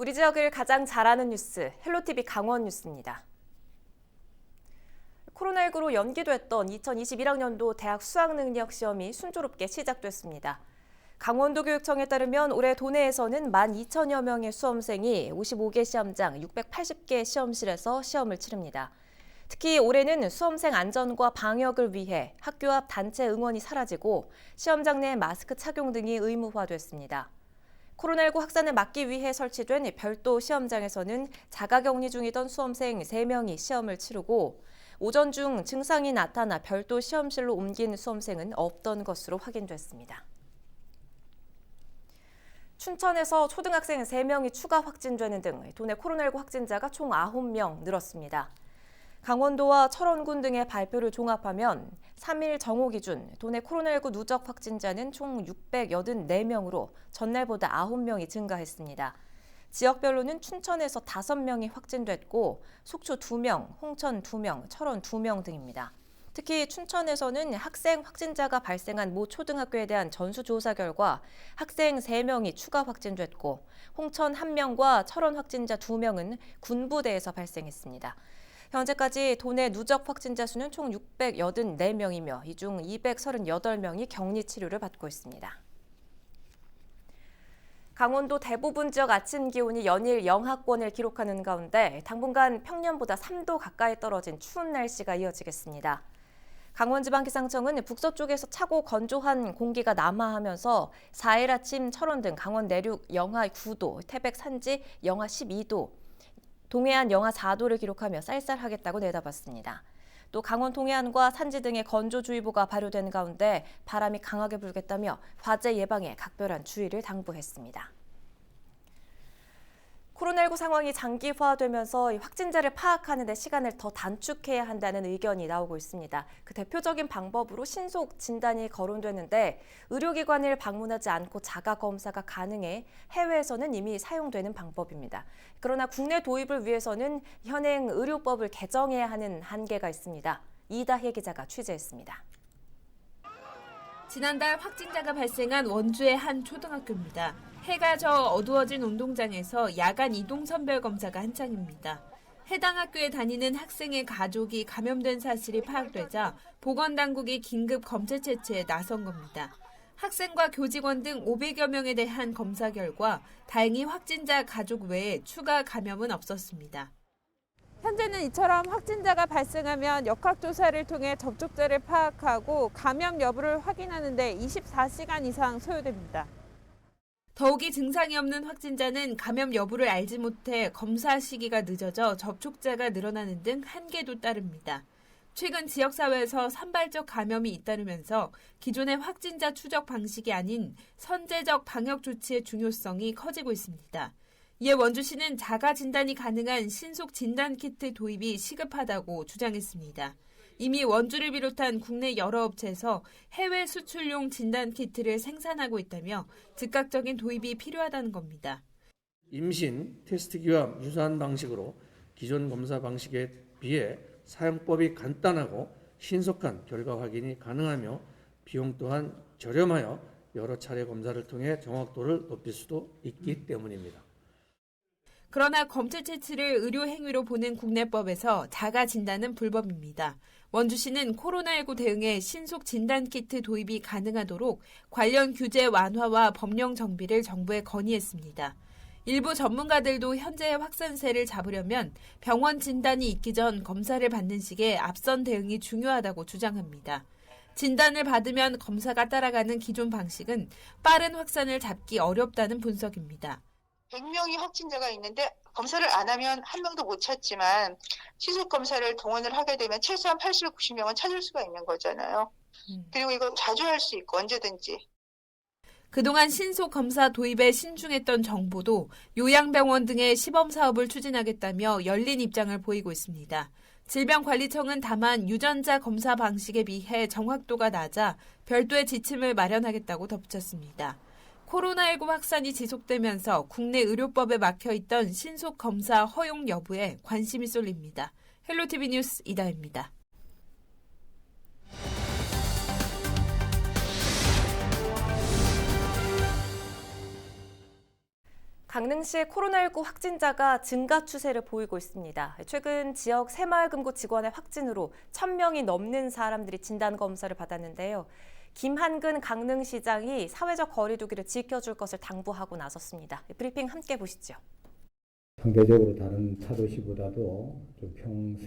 우리 지역을 가장 잘 아는 뉴스, 헬로티비 강원 뉴스입니다. 코로나19로 연기됐던 2021학년도 대학 수학능력 시험이 순조롭게 시작됐습니다. 강원도 교육청에 따르면 올해 도내에서는 12,000여 명의 수험생이 55개 시험장 680개 시험실에서 시험을 치릅니다. 특히 올해는 수험생 안전과 방역을 위해 학교 앞 단체 응원이 사라지고 시험장 내 마스크 착용 등이 의무화됐습니다. 코로나19 확산을 막기 위해 설치된 별도 시험장에서는 자가격리 중이던 수험생 3명이 시험을 치르고 오전 중 증상이 나타나 별도 시험실로 옮긴 수험생은 없던 것으로 확인됐습니다. 춘천에서 초등학생 3명이 추가 확진되는 등 도내 코로나19 확진자가 총 9명 늘었습니다. 강원도와 철원군 등의 발표를 종합하면 3일 정오 기준 도내 코로나19 누적 확진자는 총 684명으로 전날보다 9명이 증가했습니다. 지역별로는 춘천에서 5명이 확진됐고 속초 2명, 홍천 2명, 철원 2명 등입니다. 특히 춘천에서는 학생 확진자가 발생한 모 초등학교에 대한 전수조사 결과 학생 3명이 추가 확진됐고 홍천 1명과 철원 확진자 2명은 군부대에서 발생했습니다. 현재까지 도내 누적 확진자 수는 총 684명이며 이 중 238명이 격리 치료를 받고 있습니다. 강원도 대부분 지역 아침 기온이 연일 영하권을 기록하는 가운데 당분간 평년보다 3도 가까이 떨어진 추운 날씨가 이어지겠습니다. 강원지방기상청은 북서쪽에서 차고 건조한 공기가 남하하면서 4일 아침 철원 등 강원 내륙 영하 9도, 태백 산지 영하 12도, 동해안 영하 4도를 기록하며 쌀쌀하겠다고 내다봤습니다. 또 강원 동해안과 산지 등의 건조주의보가 발효된 가운데 바람이 강하게 불겠다며 화재 예방에 각별한 주의를 당부했습니다. 코로나19 상황이 장기화되면서 확진자를 파악하는 데 시간을 더 단축해야 한다는 의견이 나오고 있습니다. 그 대표적인 방법으로 신속 진단이 거론되는데 의료기관을 방문하지 않고 자가검사가 가능해 해외에서는 이미 사용되는 방법입니다. 그러나 국내 도입을 위해서는 현행 의료법을 개정해야 하는 한계가 있습니다. 이다혜 기자가 취재했습니다. 지난달 확진자가 발생한 원주의 한 초등학교입니다. 해가 져 어두워진 운동장에서 야간 이동선별 검사가 한창입니다. 해당 학교에 다니는 학생의 가족이 감염된 사실이 파악되자 보건당국이 긴급 검체 채취에 나선 겁니다. 학생과 교직원 등 500여 명에 대한 검사 결과 다행히 확진자 가족 외에 추가 감염은 없었습니다. 현재는 이처럼 확진자가 발생하면 역학조사를 통해 접촉자를 파악하고 감염 여부를 확인하는 데 24시간 이상 소요됩니다. 더욱이 증상이 없는 확진자는 감염 여부를 알지 못해 검사 시기가 늦어져 접촉자가 늘어나는 등 한계도 따릅니다. 최근 지역사회에서 산발적 감염이 잇따르면서 기존의 확진자 추적 방식이 아닌 선제적 방역 조치의 중요성이 커지고 있습니다. 이에 원주시는 자가 진단이 가능한 신속 진단 키트 도입이 시급하다고 주장했습니다. 이미 원주를 비롯한 국내 여러 업체에서 해외 수출용 진단 키트를 생산하고 있다며 즉각적인 도입이 필요하다는 겁니다. 임신 테스트기와 유사한 방식으로 기존 검사 방식에 비해 사용법이 간단하고 신속한 결과 확인이 가능하며 비용 또한 저렴하여 여러 차례 검사를 통해 정확도를 높일 수도 있기 때문입니다. 그러나 검체 채취를 의료 행위로 보는 국내법에서 자가 진단은 불법입니다. 원주시는 코로나19 대응에 신속 진단 키트 도입이 가능하도록 관련 규제 완화와 법령 정비를 정부에 건의했습니다. 일부 전문가들도 현재의 확산세를 잡으려면 병원 진단이 있기 전 검사를 받는 식의 앞선 대응이 중요하다고 주장합니다. 진단을 받으면 검사가 따라가는 기존 방식은 빠른 확산을 잡기 어렵다는 분석입니다. 100명이 확진자가 있는데 검사를 안 하면 한 명도 못 찾지만 신속 검사를 동원을 하게 되면 최소한 80, 90명은 찾을 수가 있는 거잖아요. 그리고 이거 자주 할 수 있고 언제든지. 그동안 신속 검사 도입에 신중했던 정부도 요양병원 등의 시범 사업을 추진하겠다며 열린 입장을 보이고 있습니다. 질병관리청은 다만 유전자 검사 방식에 비해 정확도가 낮아 별도의 지침을 마련하겠다고 덧붙였습니다. 코로나19 확산이 지속되면서 국내 의료법에 막혀있던 신속 검사 허용 여부에 관심이 쏠립니다. 헬로티비 뉴스 이다혜입니다. 강릉시의 코로나19 확진자가 증가 추세를 보이고 있습니다. 최근 지역 새마을금고 직원의 확진으로 1,000명이 넘는 사람들이 진단검사를 받았는데요. 김한근 강릉시장이 사회적 거리 두기를 지켜줄 것을 당부하고 나섰습니다. 브리핑 함께 보시죠. 상대적으로 다른 타도시보다도 좀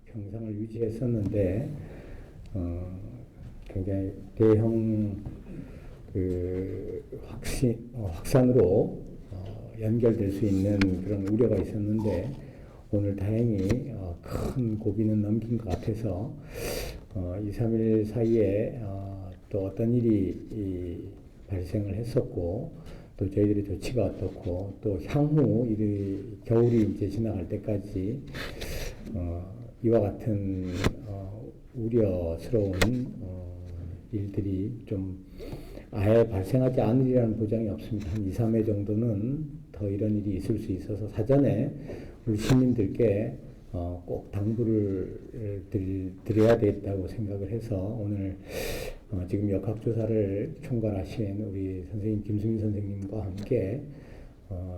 평상을 유지했었는데 굉장히 대형 확산으로 연결될 수 있는 그런 우려가 있었는데 오늘 다행히 큰 고비는 넘긴 것 같아서 2, 3일 사이에 또 어떤 일이 발생을 했었고 또 저희들의 조치가 어떻고 또 향후 겨울이 이제 지나갈 때까지 이와 같은 우려스러운 일들이 좀 아예 발생하지 않으리라는 보장이 없습니다. 한 2, 3회 정도는 더 이런 일이 있을 수 있어서 사전에 우리 시민들께 꼭 당부를 드려야 되겠다고 생각을 해서 오늘 지금 역학조사를 총괄하신 우리 선생님 김수민 선생님과 함께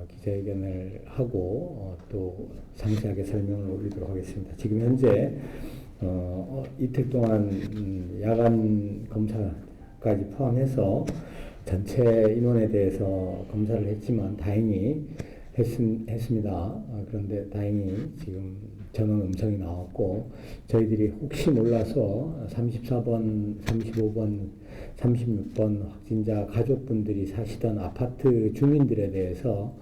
기자회견을 하고 또 상세하게 설명을 올리도록 하겠습니다. 지금 현재 이틀 동안 야간 검사까지 포함해서 전체 인원에 대해서 검사를 했지만 다행히 했습니다. 그런데 다행히 지금 전원 음성이 나왔고 저희들이 혹시 몰라서 34번, 35번, 36번 확진자 가족분들이 사시던 아파트 주민들에 대해서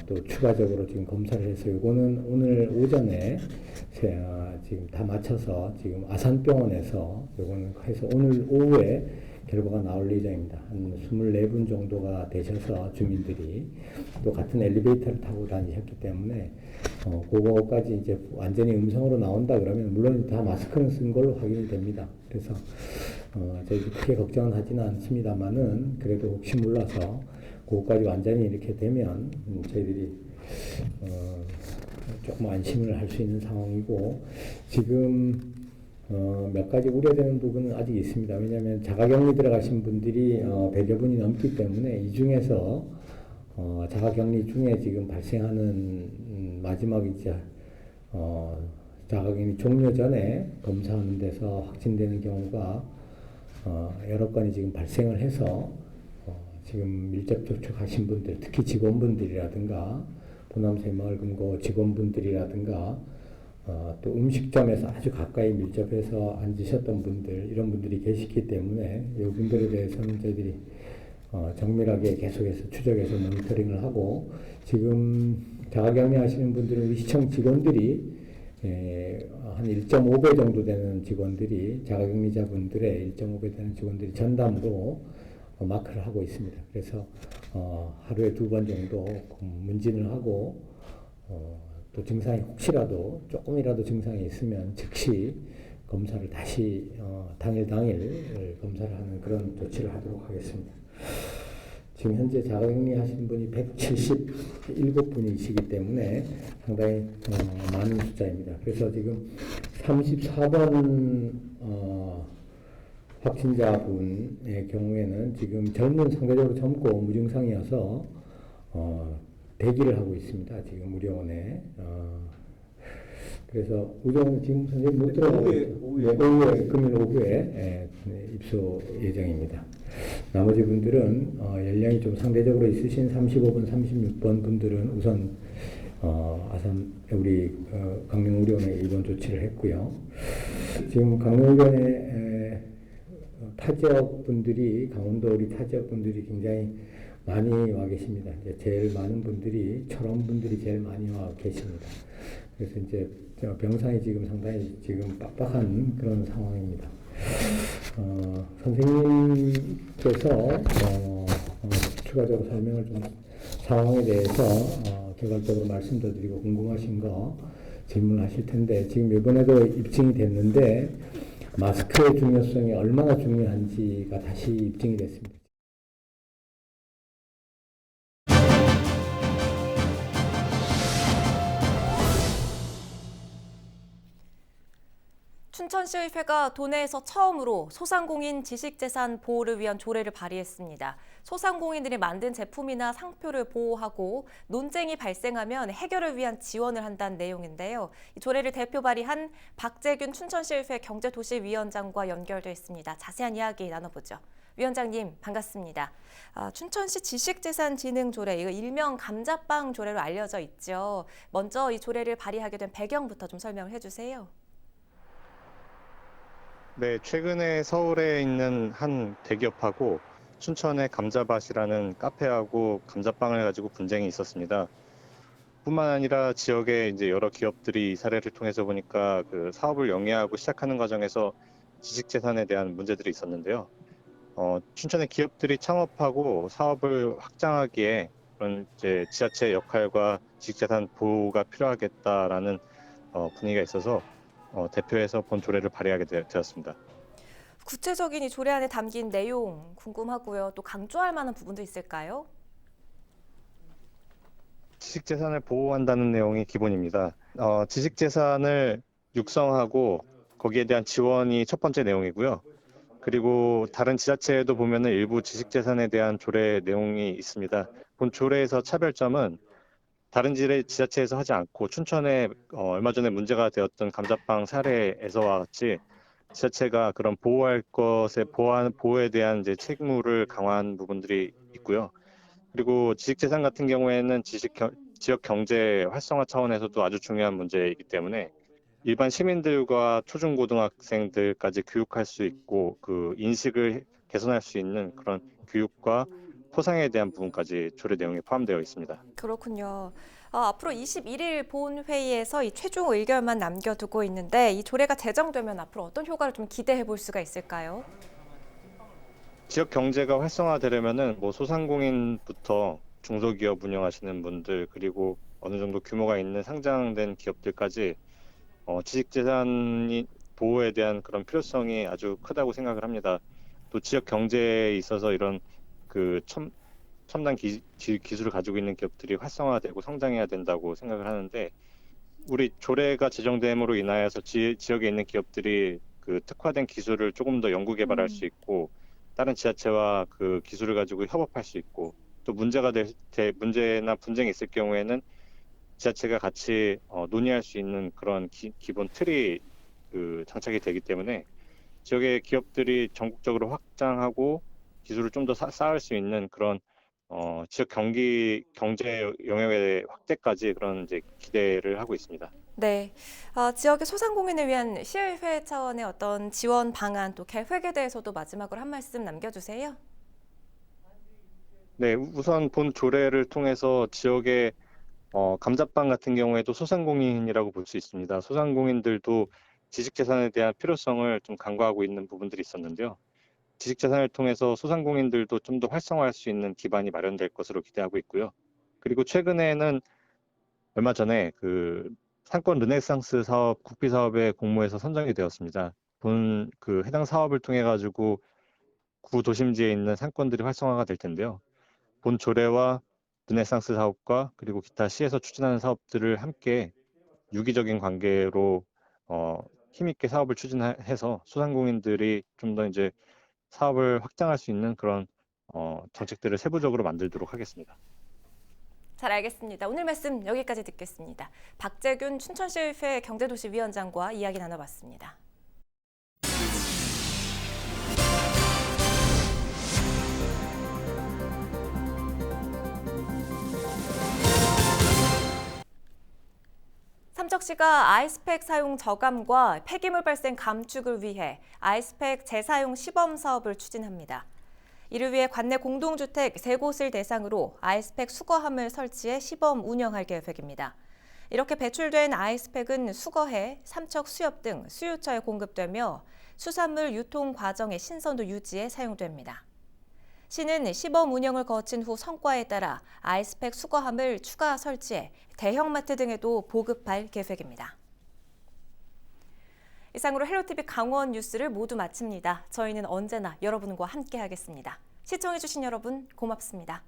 또 추가적으로 지금 검사를 해서 이거는 오늘 오전에 지금 다 마쳐서 지금 아산병원에서 이거는 해서 오늘 오후에 결과가 나올 예정입니다. 한 24분 정도가 되셔서 주민들이 또 같은 엘리베이터를 타고 다니셨기 때문에 그거까지 이제 완전히 음성으로 나온다 그러면 물론 다 마스크는 쓴 걸로 확인이 됩니다. 그래서 저희 크게 걱정은 하지는 않습니다만은 그래도 혹시 몰라서 그거까지 완전히 이렇게 되면 저희들이 조금 안심을 할 수 있는 상황이고 지금 몇 가지 우려되는 부분은 아직 있습니다. 왜냐하면 자가격리 들어가신 분들이 100여 분이 넘기 때문에 이 중에서 자가격리 중에 지금 발생하는 마지막 이제 자가격리 종료 전에 검사하는 데서 확진되는 경우가 여러 건이 지금 발생을 해서 지금 밀접 접촉하신 분들, 특히 직원분들이라든가 보남 새마을금고 직원분들이라든가 또 음식점에서 아주 가까이 밀접해서 앉으셨던 분들 이런 분들이 계시기 때문에 이 분들에 대해서는 저희들이 정밀하게 계속해서 추적해서 모니터링을 하고 지금 자가격리 하시는 분들은 우리 시청 직원들이 한 1.5배 정도 되는 직원들이 자가격리자분들의 1.5배 되는 직원들이 전담으로 마크를 하고 있습니다. 그래서 하루에 2번 정도 문진을 하고 또 증상이 혹시라도 조금이라도 증상이 있으면 즉시 검사를 다시 당일 검사를 하는 그런 조치를 하도록 하겠습니다. 지금 현재 자가격리 하시는 분이 177분이시기 때문에 상당히 많은 숫자입니다. 그래서 지금 34번 확진자분의 경우에는 지금 상대적으로 젊고 무증상이어서 대기를 하고 있습니다. 지금 의료원에. 그래서 의료원 지금 선생님 못 들어가고 오후에 금일 오후에 입소 예정입니다. 나머지 분들은 연령이 좀 상대적으로 있으신 35번, 36번 분들은 우선 우리 강릉의료원에 입원 조치를 했고요. 지금 강릉의료원에 타지역 분들이 강원도 우리 타지역 분들이 굉장히 많이 와 계십니다. 이제 제일 많은 분들이 철원 분들이 제일 많이 와 계십니다. 그래서 이제 병상이 지금 상당히 지금 빡빡한 그런 상황입니다. 선생님께서 추가적으로 설명을 좀 상황에 대해서 개괄적으로 말씀도 드리고 궁금하신 거 질문하실 텐데 지금 이번에도 입증이 됐는데 마스크의 중요성이 얼마나 중요한지가 다시 입증이 됐습니다. 춘천시의회가 도내에서 처음으로 소상공인 지식재산 보호를 위한 조례를 발의했습니다. 소상공인들이 만든 제품이나 상표를 보호하고 논쟁이 발생하면 해결을 위한 지원을 한다는 내용인데요. 이 조례를 대표 발의한 박재균 춘천시의회 경제도시위원장과 연결돼 있습니다. 자세한 이야기 나눠보죠. 위원장님 반갑습니다. 춘천시 지식재산진흥조례, 이거 일명 감자빵 조례로 알려져 있죠. 먼저 이 조례를 발의하게 된 배경부터 좀 설명을 해주세요. 네, 최근에 서울에 있는 한 대기업하고 춘천의 감자밭이라는 카페하고 감자빵을 가지고 분쟁이 있었습니다. 뿐만 아니라 지역의 이제 여러 기업들이 이 사례를 통해서 보니까 그 사업을 영위하고 시작하는 과정에서 지식재산에 대한 문제들이 있었는데요. 춘천의 기업들이 창업하고 사업을 확장하기에 그런 이제 지자체 역할과 지식재산 보호가 필요하겠다라는 분위기가 있어서 대표해서 본 조례를 발의하게 되었습니다. 구체적인 이 조례 안에 담긴 내용 궁금하고요. 또 강조할 만한 부분도 있을까요? 지식재산을 보호한다는 내용이 기본입니다. 지식재산을 육성하고 거기에 대한 지원이 첫 번째 내용이고요. 그리고 다른 지자체에도 보면은 일부 지식재산에 대한 조례 내용이 있습니다. 본 조례에서 차별점은 다른 지자체에서 하지 않고 춘천에 얼마 전에 문제가 되었던 감자빵 사례에서와 같이 지자체가 그런 보호할 것에 보호에 대한 이제 책무를 강화한 부분들이 있고요. 그리고 지식재산 같은 경우에는 지역 경제 활성화 차원에서도 아주 중요한 문제이기 때문에 일반 시민들과 초중고등학생들까지 교육할 수 있고 그 인식을 개선할 수 있는 그런 교육과 포상에 대한 부분까지 조례 내용에 포함되어 있습니다. 그렇군요. 앞으로 21일 본회의에서 이 최종 의결만 남겨두고 있는데 이 조례가 제정되면 앞으로 어떤 효과를 좀 기대해 볼 수가 있을까요? 지역 경제가 활성화되려면은 뭐 소상공인부터 중소기업 운영하시는 분들 그리고 어느 정도 규모가 있는 상장된 기업들까지 지식재산이 보호에 대한 그런 필요성이 아주 크다고 생각을 합니다. 또 지역 경제에 있어서 이런 그 첨단 기술을 가지고 있는 기업들이 활성화되고 성장해야 된다고 생각을 하는데 우리 조례가 제정됨으로 인하여서 지역에 있는 기업들이 그 특화된 기술을 조금 더 연구 개발할 수 있고 다른 지자체와 그 기술을 가지고 협업할 수 있고 또 문제나 분쟁이 있을 경우에는 지자체가 같이 논의할 수 있는 그런 기본 틀이 그 장착이 되기 때문에 지역의 기업들이 전국적으로 확장하고 기술을 좀 더 쌓을 수 있는 그런 지역 경제 영역의 확대까지 그런 이제 기대를 하고 있습니다. 네, 지역의 소상공인을 위한 시의회 차원의 어떤 지원 방안 또 계획에 대해서도 마지막으로 한 말씀 남겨주세요. 네, 우선 본 조례를 통해서 지역의 감자빵 같은 경우에도 소상공인이라고 볼 수 있습니다. 소상공인들도 지식재산에 대한 필요성을 좀 간과하고 있는 부분들이 있었는데요. 지식재산을 통해서 소상공인들도 좀 더 활성화할 수 있는 기반이 마련될 것으로 기대하고 있고요. 그리고 최근에는 얼마 전에 그 상권 르네상스 사업 국비 사업의 공모에서 선정이 되었습니다. 그 해당 사업을 통해 가지고 구 도심지에 있는 상권들이 활성화가 될 텐데요. 본 조례와 르네상스 사업과 그리고 기타 시에서 추진하는 사업들을 함께 유기적인 관계로 힘있게 사업을 추진해서 소상공인들이 좀 더 이제 사업을 확장할 수 있는 그런 정책들을 세부적으로 만들도록 하겠습니다. 잘 알겠습니다. 오늘 말씀 여기까지 듣겠습니다. 박재균 춘천시의회 경제도시위원장과 이야기 나눠봤습니다. 삼척시가 아이스팩 사용 저감과 폐기물 발생 감축을 위해 아이스팩 재사용 시범 사업을 추진합니다. 이를 위해 관내 공동주택 3곳을 대상으로 아이스팩 수거함을 설치해 시범 운영할 계획입니다. 이렇게 배출된 아이스팩은 수거해 삼척 수협 등 수요처에 공급되며 수산물 유통 과정의 신선도 유지에 사용됩니다. 시는 시범 운영을 거친 후 성과에 따라 아이스팩 수거함을 추가 설치해 대형마트 등에도 보급할 계획입니다. 이상으로 헬로티비 강원 뉴스를 모두 마칩니다. 저희는 언제나 여러분과 함께하겠습니다. 시청해주신 여러분 고맙습니다.